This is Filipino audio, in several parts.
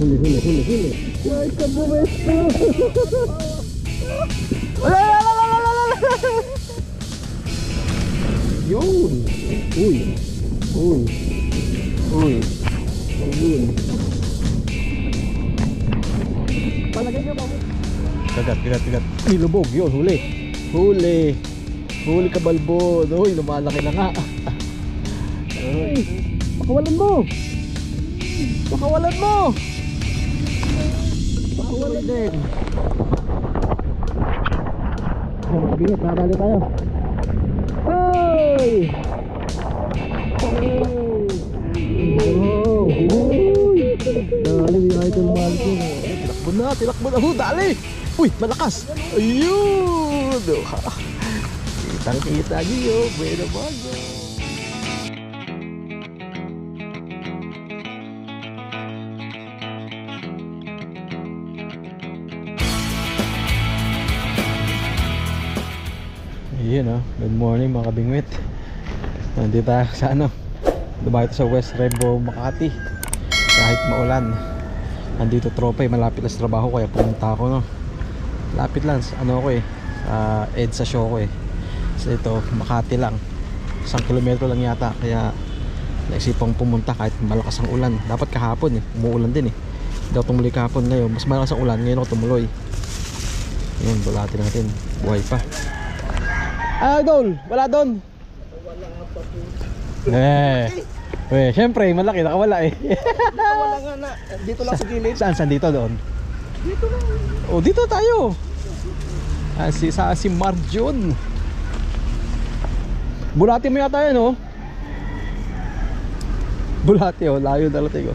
Huli. Ay, kabuwesto. Yun. Uy. Ayun. Palagay nyo ba? Kagat. Nilubog yun, huli ka balbo. Uy, lumalaki na nga. Ay, pakawalan mo din. Makabigat, nakabali tayo. Ay! Dali, idol Malco. Tilakbo na. Dali! Uy, malakas! Ayun! Kitang-kita niyo. Bueno bago. Ayun good morning mga kabingwit. Nandito tayo sa Dubai sa West Rebo, Makati. Kahit maulan, nandito tropa malapit lang sa trabaho kaya pumunta ako lapit lang sa sa EDSA show ko so ito Makati lang, 1 kilometro lang yata, kaya naisipang pumunta kahit malakas ang ulan. Dapat kahapon umuulan din hindi ako tumuloy kahapon. Ngayon mas malakas ang ulan, ngayon ako tumuloy. Yun, bulati natin, buhay pa. Idol, wala doon. Syempre, malaki, nakawala Nakawala nga na. Dito lang sa gilid. Saan dito doon? Dito lang. Oh, dito tayo. Si Marjon. Bulati mo yata yan, Bulati, layo dalating,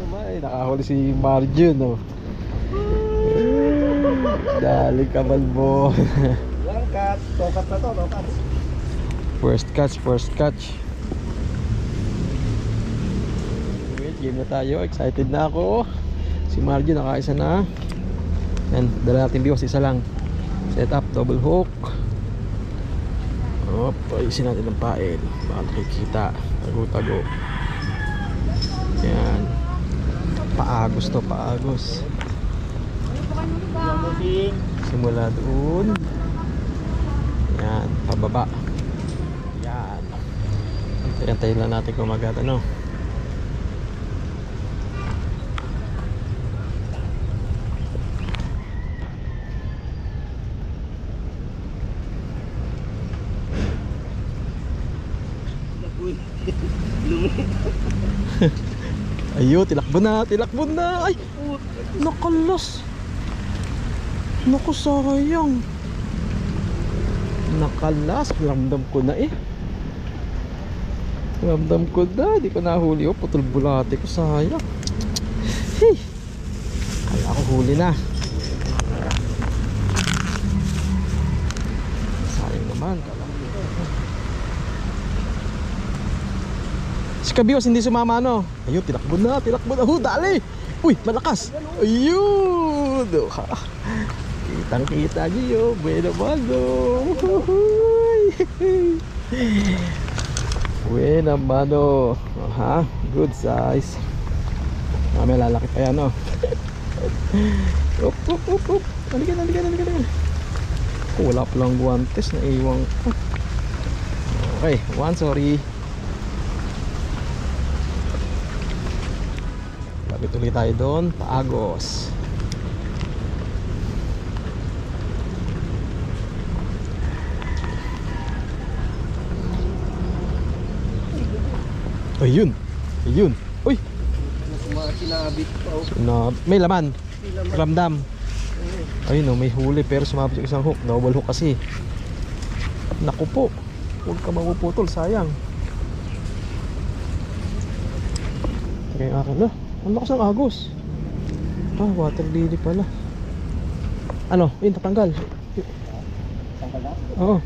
Naman, nakahuli si Marjon, Dali ka balbo. One cut. Tokat na to, tokat. First catch. Wait, game na tayo. Excited na ako. Si Margie nakaisa na. Yan, dala natin biwas, isa lang. Set up, double hook. Ayusin natin ang pail. Baka nakikita. Tago. Yan. Paagos. Simula doon. Yan, pababa. Yan. Antayin lang natin kumagat, Ayun, tilakbo na. Ay, nakalas. Naku, sayang. Nakalas, ramdam ko na di ko nahuli. Putol bulate ko, sayang. Kaya ako huli na. Sayang naman. Si Kabiwas hindi sumama, Ayun, tilakbo na. Dali! Uy, malakas! Ayun! Kitang-kita niyo. Bueno bago. Buena mano. Good size. May lalaki pa yan, Up. Halika na. Wala palang guantes na iwang ko. Okay, sorry. Lapit ulit tayo doon. Paagos. Ayun. Uy. Sinabit pa. May laman. Ramdam. Ayun, may huli pero sumabit yung isang hook. Double hook kasi. Naku po. Huwag ka mapuputol, sayang. Tingnan yung akin. Ang lakas ng agos. Water lily pala. Yun, tatanggal. Tanggal na? Oo.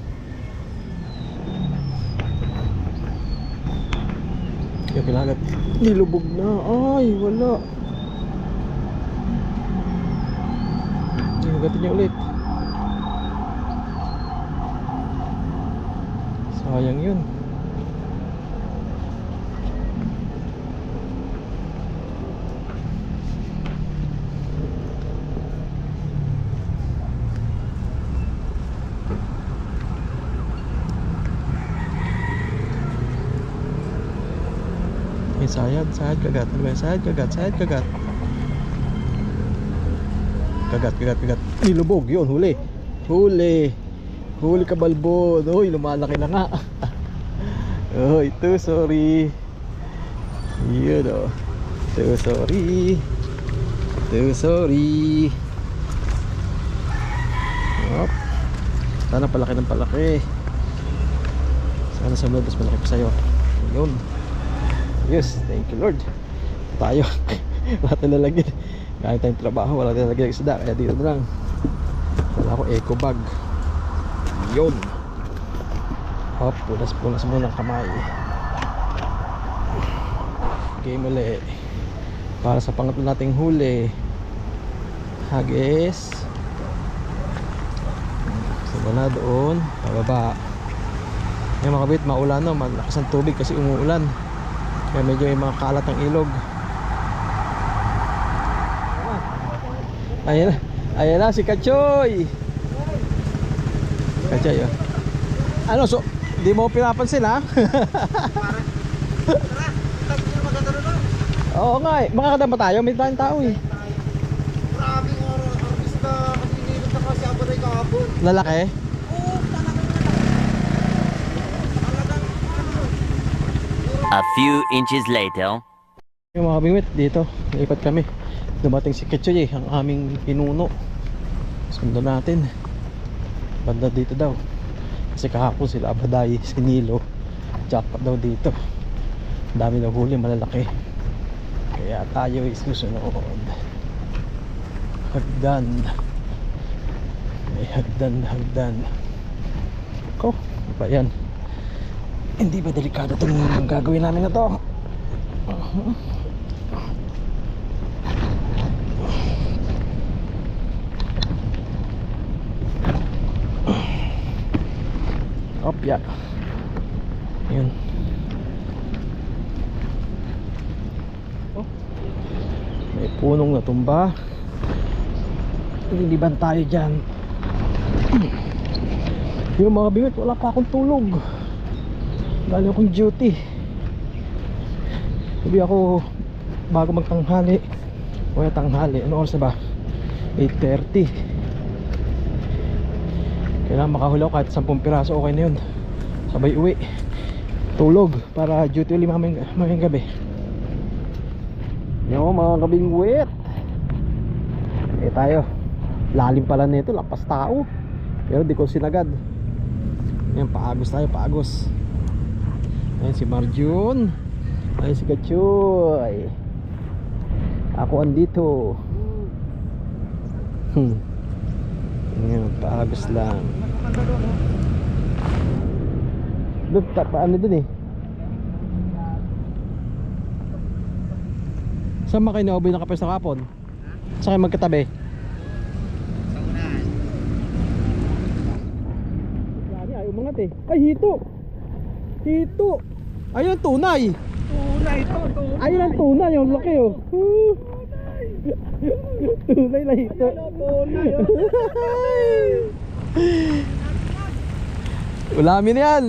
Yung kinagat. Nilubog na. Ay, wala. Hinagatin niya ulit. Sayang yun. May sayad kagat. Ano ba yan? Sayad kagat. Kagat. Nilubog, yun, huli. Huli ka balbon. Uy, lumalaki na nga. Oh, ito, sorry. Yun o. Ito, sorry. Hop. Sana palaki ng palaki. Sana sa mas malaki pa sa'yo. Yun. Yes, thank you Lord. Tayo. Wala tayong lalagyan. Kahit tayong trabaho, wala tayong lalagyan ng isda. Kaya dito na lang. Wala ako eco bag. Yun. Hop, punas muna ng kamay. Game ulit. Para sa pangatlo nating huli. Hagis. Simula doon, pababa. Ngayon mga kabit, maulan na, malakas ang tubig kasi umuulan. Kaya medyo may mga kalat ng ilog. Ayan na si Kachoy. Kachoy, oh. Ano, so, di mo pinapansin ha? Oo nga eh, makakadam ba tayo? May tayong tao eh. Maraming artista kasi nilip na kasi ako na kahapon. Lalaki? A few inches later. Yung mga bingwit dito, naipat kami. Dumating si Ketchoy eh, ang aming pinuno. Sundan natin. Banda dito daw. Kasi kahapon sila Abaday, si Nilo. Jackpot daw dito. Ang dami daw huli, malalaki. Kaya tayo is susunod. Hagdan. May hagdan. Ko, ba yan? Hindi ba delikado itong gagawin namin na to? Opya. Yun. Oh. May punong natumba. Liliban tayo dyan. Yung mga bingit, wala pa akong tulog. Galing akong duty. Sabi ako bago magtanghali. O tanghali, ano oras na ba? 8:30. Kailangan makahuli ako kahit 10 piraso, okay na yun. Sabay uwi, tulog para duty ulit mamayang gabi. Yung mga kabingwit. Tayo. Lalim pala nito, lapas tao. Pero di ko sinagad. Yan, paagos tayo, paagos. Ayan si Marjun. Ayan si Kachoy. Ako andito. Ayan, paagos lang. Doon, paano dun eh? Saan ba kayo nauboy ng kapes ng kapon? Saan kayo magkatabi? Ayaw umangat eh. Ay, hito! Hito! Ayun ang tunay! Tunay to, tunay. Ayun ang tunay, yung laki oh. Tunay na hito. Ulamin na yan.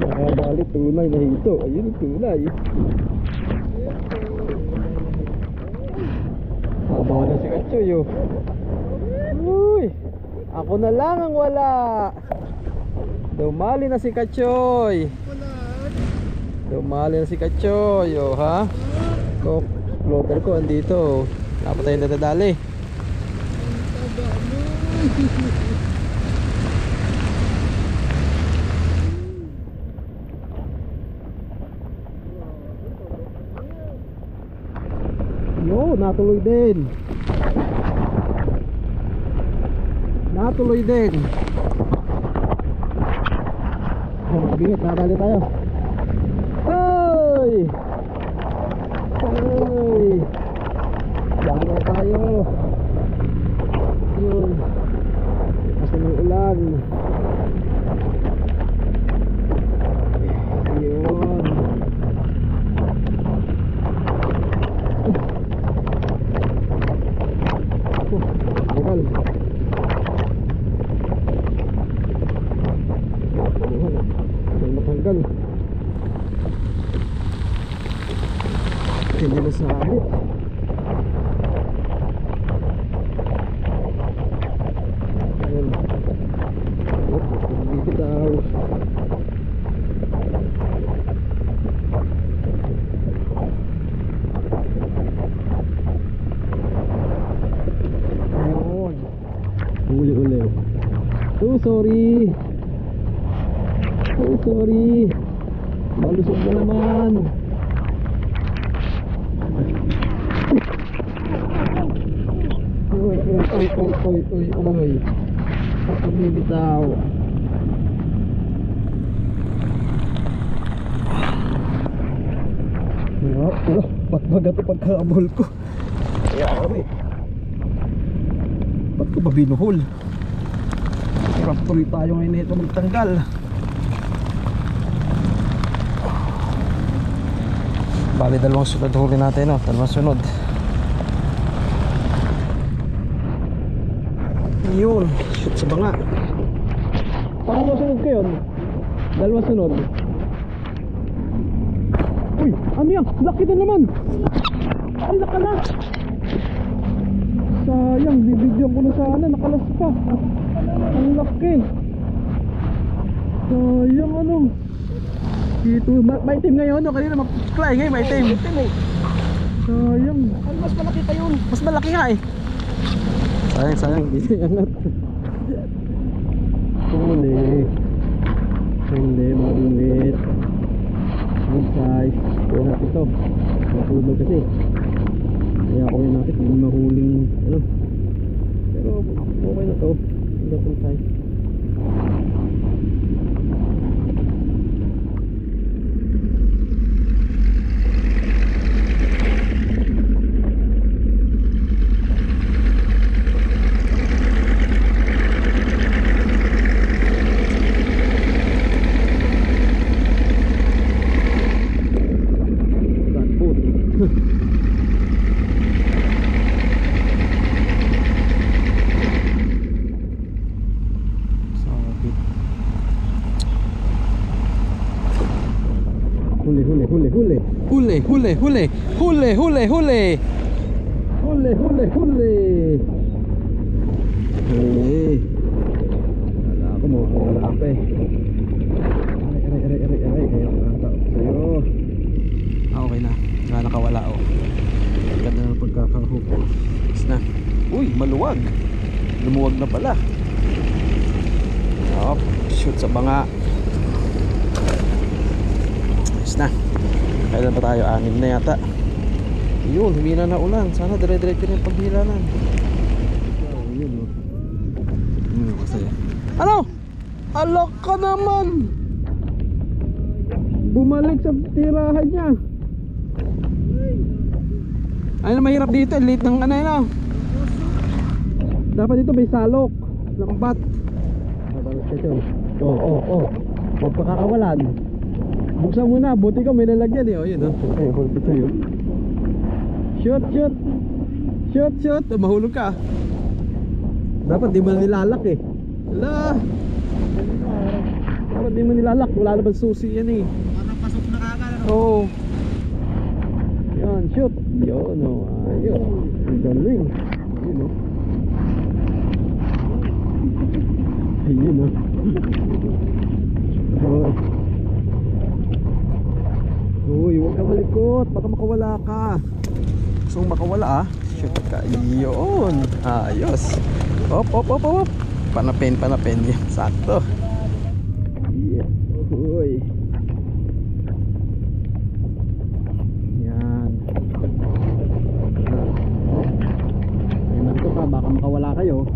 Nakabali, tunay na hito. Ayun ang tunay. Habaw na si Kachoy oh. Uy, ako na lang ang wala. Dumali na si Kachoy. Dumali na si Kachoy oh, ha? So, floater ko andito. Dapat tayong dadali. Yo, natuloy din. Natuloy din. Oh, mabingit, nadali tayo. Hoy! Hoy! Dala tayo. Yun. Kasi may ulan. Yun. Bakal. Huli uli. Oh sorry. Oh sorry. Malusog na naman. Uy. Bibitaw. Ba't baga ito pagkakabol ko? Yari. Ba't ko ba binuhol? Hirap tuloy tayo ngayon ito magtanggal. Bali dalawang sunod huli natin, no? Dalawang sunod. Yun, shoot sa banga. Paano masunod ko yun? Dalawang sunod. Uy, ano yan? Laki na naman. Ay, nakalas. Sayang, bibidyoan ko na sana. Nakalas pa. Ang laki. Sayang ano. Dito, may team ngayon, no? Kanina mag-fly ngayon, may team. Sayang. Mas malaki pa yun. Mas malaki nga eh. Sayang, dito yangat. Hindi, maulit. Good size. Kaya natin ito. Matulog kasi. Kaya ako yun natin, hindi mahuling ano. Pero okay na to. Hindi full size. Huli. Wala ako mo, wala pa eh. Aray. Kaya nakata ako sa'yo. Okay na. Nga nakawala ako. Ganda na pagkakahook. Is na. Uy, maluwag. Lumuwag na pala. Hop, shoot sa banga. Is na. Kailan pa tayo? 6 na yata. Yun, humina na ulan. Sana dire-diretso na yung paghilanan. Yun o. Masaya. Ano? Alok ka naman! Bumalik sa tirahan niya. Ay, mahirap dito. Late ng ano yun. Dapat dito may salok. Lambat. Oo. Huwag pakakawalan. Buksan mo na. Buti ko may lalagyan eh. O yun o. Ay, hold it sa'yo. Shoot. Mahulog ka. Dapat di mo nilalak eh. Hala. Dapat di mo nilalak. Wala naman susi yan eh. Parang pasok na kagad. Oo. Yan, shoot. Yun o. Ayun. Ang galing. Ayun o. Uy, huwag ka malikot. Baka makawala ka. Gusto mong makawala ah. Shoot ka. Yun. Ayos. Op. Panapin. Yan. Sakto. Yeah. Uy. Yan. Ayun ka. Baka makawala kayo.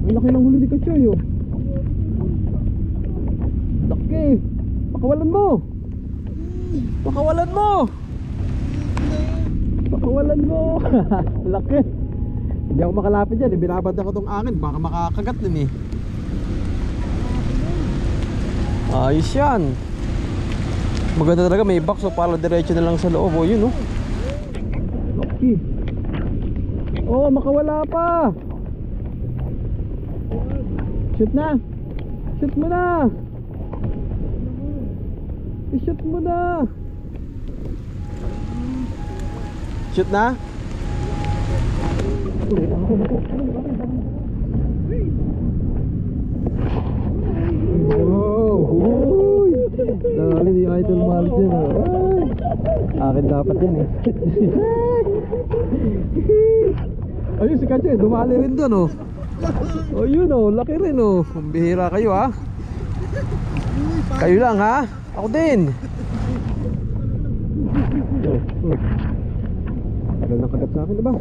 Ang laki ng huli ni Kachoy oh. Laki. Pakawalan mo. Laki. Hindi ako makalapit dyan. Binabad ako tong angin. Baka makakagat din eh. Ayos yan. Maganda talaga. May box o pala diretso na lang sa loob. O yun oh. Laki. Oh, makawala pa. Shoot na. Shoot mo na. I-shoot mo na. Shoot na. Wow. Uy. Dali ni Idol Mark dyan oh. Akin dapat yan eh. Ayun si Kache, dumali rin doon oh. Oh yun oh, laki rin oh. Bihira kayo ha. Kayo lang ha. Ako din. Tagal na kagat sa akin diba?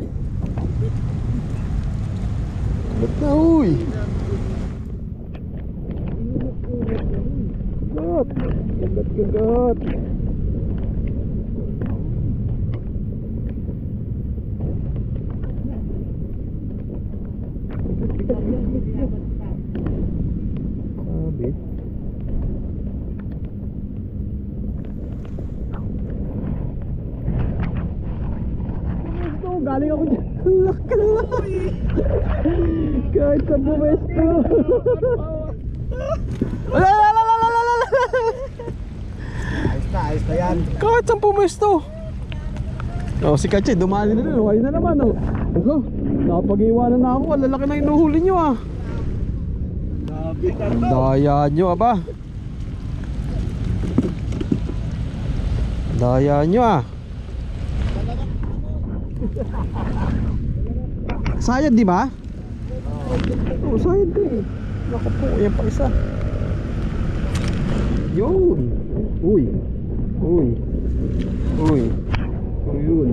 Kagat na uy. Kagat. Sabit. Galing ako dyan. Laki. Kahit sa bumesto. Ayos na yan. Kahit sa bumesto. Oh, si Kache, dumali na rin. Huwag na naman oh. Ito, nakapag-iwanan na ako. Ang lalaki na inuhuli nyo ah. Ang daya nyo aba. Daya nyo ah. Sayad di ba? Oo, sayad din. Naku po, yan pa isa. Yun. Uy. Yun.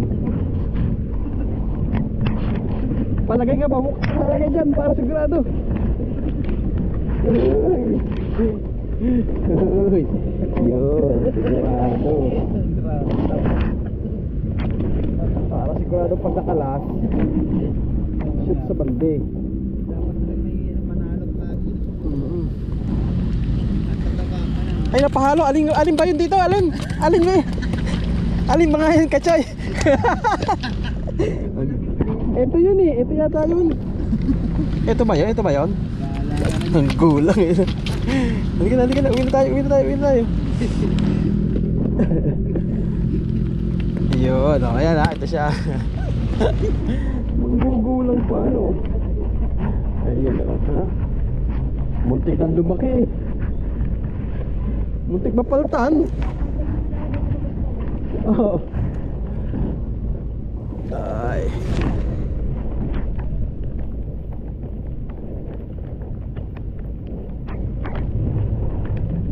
Palagay ka ba? Palagay dyan para sigurado. Uy. Yun. Sigurado. Para sigurado pagkakalas. Shoot sa bande. Ay napahalo, alin ba yun dito? Alin ba? Alin mga yan, Kachay? Ito yun eh, ito yata yun. Ito ba yun? Ang gulang eh. Halika na, uwi na tayo. Yun, o ayan ha, ito siya. Manggugulang pa ano. Ayun ha. Muntik na lumaki. Muntik mapaltan. Oh. Ay.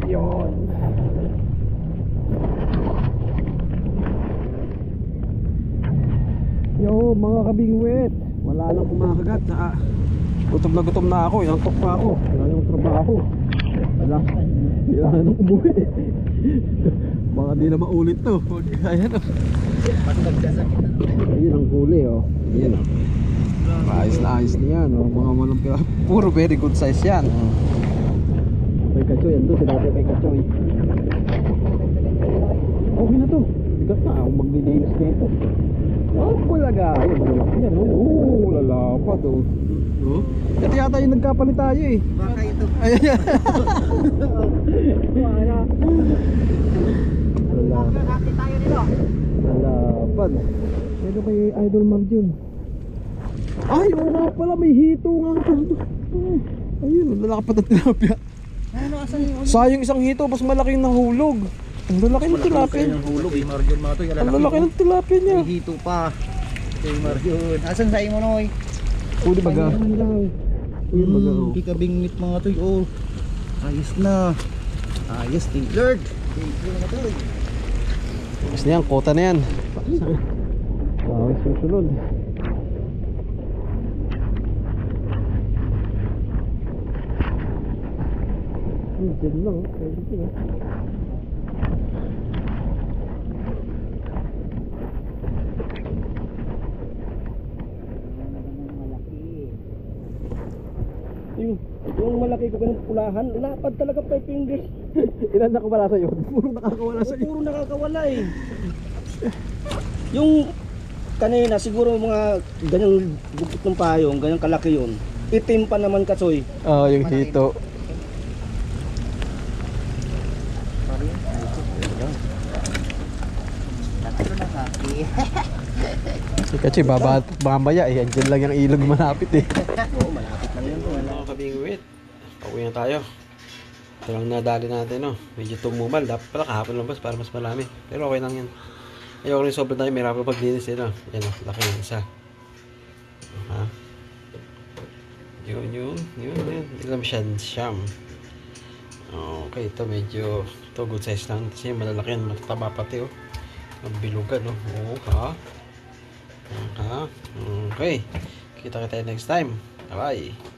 Yun. Yo, mga kabingwit. Wala nang kumakagat. Gutom na ako. Inantok pa ako. Wala nang trabaho. Kailangan nang umuwi. Baka di na maulit to. Ayan o. Ayun ang huli oh. Ayan o. Ayos na yan oh. Mga malumpia. Puro very good size yan oh. May kachoy. Ando si dati may kachoy. Okay na to. Bigat na ako maglilinis na ito. Oh, pulaga. Ayun, malalaki yan oh. Lalapad oh. Ito yata yung nagkapalit tayo eh. Baka ito. Ayan. Lalapad. Ito kay Idol Mag yun. Ay, oo nga pala, may hito nga. Ayun, lalapad ang tilapia. Sayang isang hito, mas malaki yung nahulog. Ang lalaki ng tilapia. Ang hulog eh, Marjon mga to. Ang lalaki ng tilapia niya. May hito pa. Kay Marjon. Asan sa imo noy? Pwede baga. Pwede baga. Hindi ka bingwit mga to. Oh. Ayos na. Ayos, tailored. Ayos na yan, kota na yan. Bawis susunod. Diyan lang, pwede din Yung malaki ko ganun pulahan, lapad talaga 5 fingers. Ilan nakawala sa'yo? Puro nakakawala sa'yo. Puro nakakawala eh. Yung kanina siguro mga ganyang bukit ng payong, ganyang kalaki yun. Itim pa naman kasoy. Oo, yung hito. Kasi mamaya eh, andyan lang yung ilog malapit eh. Oo, malapit lang yun. Mga kabingwit, pauwi na tayo. Ito lang nadali natin no. Medyo tumumal, dapat pala kahapon lang para mas malami. Pero okay lang yan. Ayoko rin sobrang tayo, may rapang paglinis eh no. Yan o, laki yung isa. Ha? Yun. Ilam siyam. Okay, ito medyo good size lang. Kasi malalaki yan, matataba pati oh. Ang bilugan oh. Oo, ha? Okay. Kita tayo next time. Bye.